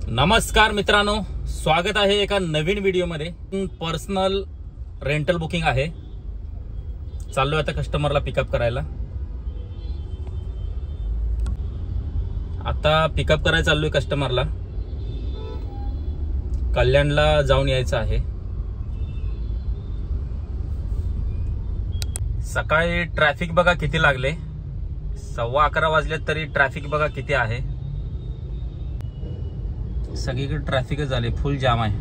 नमस्कार मित्रांनो, स्वागत आहे एका नवीन व्हिडिओमध्ये। पर्सनल रेंटल बुकिंग आहे। चाललोय आता कस्टमरला पिकअप करायला। आता पिकअप करायला चाललोय कस्टमरला। कल्याणला जाऊन यायचं आहे। सकाळी ट्रॅफिक बघा किती लागले, 11:15 वाजले तरी ट्रॅफिक बघा किती आहे। सगळीकडे ट्रॅफिकच झाले, फुल जाम आहे।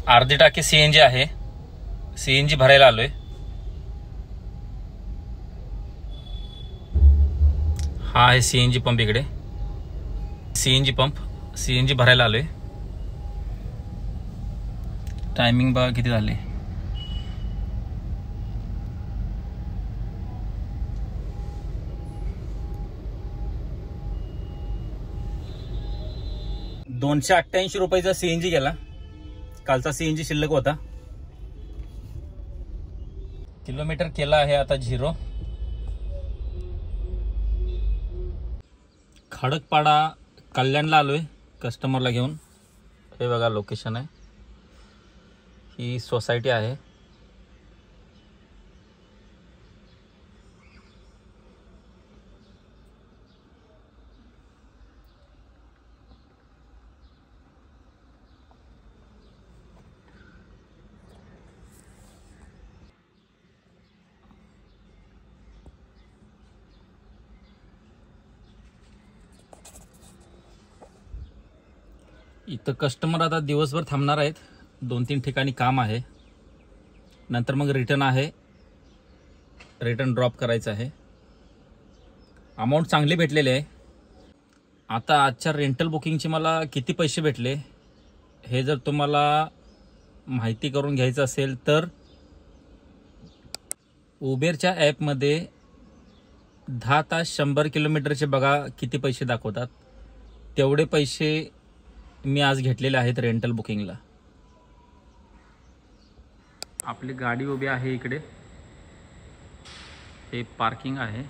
अर्धी टाकी सीएनजी आहे, सीएनजी भरायला आलोय। हा आहे सीएनजी पंप, इकडे सीएनजी पंप, सीएनजी भरायला आलोय। टायमिंग बघा किती झाले। ₹288 सीएनजी गेला। कालचा सीएनजी शिल्लक होता। किलोमीटर केला आहे आता 0। खडकपाडा कल्याणला आलोय कस्टमरला घेऊन। हे बघा लोकेशन आहे, ही सोसायटी आहे। इथं कस्टमर आता दिवसभर थांबणार आहेत। 2-3 ठिकाणी काम आहे, नंतर मग रिटर्न आहे। रिटर्न ड्रॉप करायचं आहे। अमाऊंट चांगली भेटलेली आहे। आता आजच्या रेंटल बुकिंगचे मला किती पैसे भेटले हे जर तुम्हाला माहिती करून घ्यायचं असेल तर उबेरच्या ॲपमध्ये 10 तास 100 किलोमीटरचे बघा किती पैसे दाखवतात। तेवढे पैसे मी आज घेतलेले आहेत रेंटल बुकिंगला। आपली गाडी उभी आहे इकडे, हे पार्किंग आहे।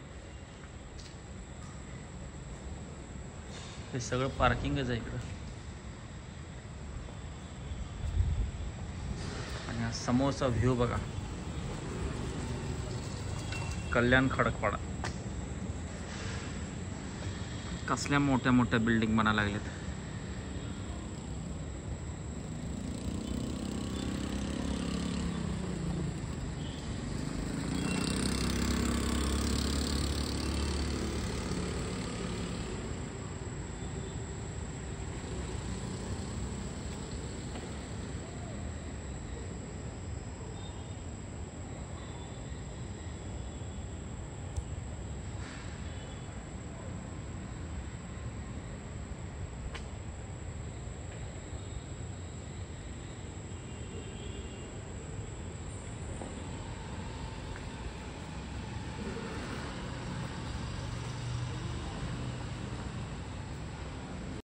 हे सगळं पार्किंगच आहे इकडं। आणि हा समोरचा व्ह्यू बघा, कल्याण खडकपाडा। कसल्या मोठ्या मोठ्या बिल्डिंग बनायला लागलेत।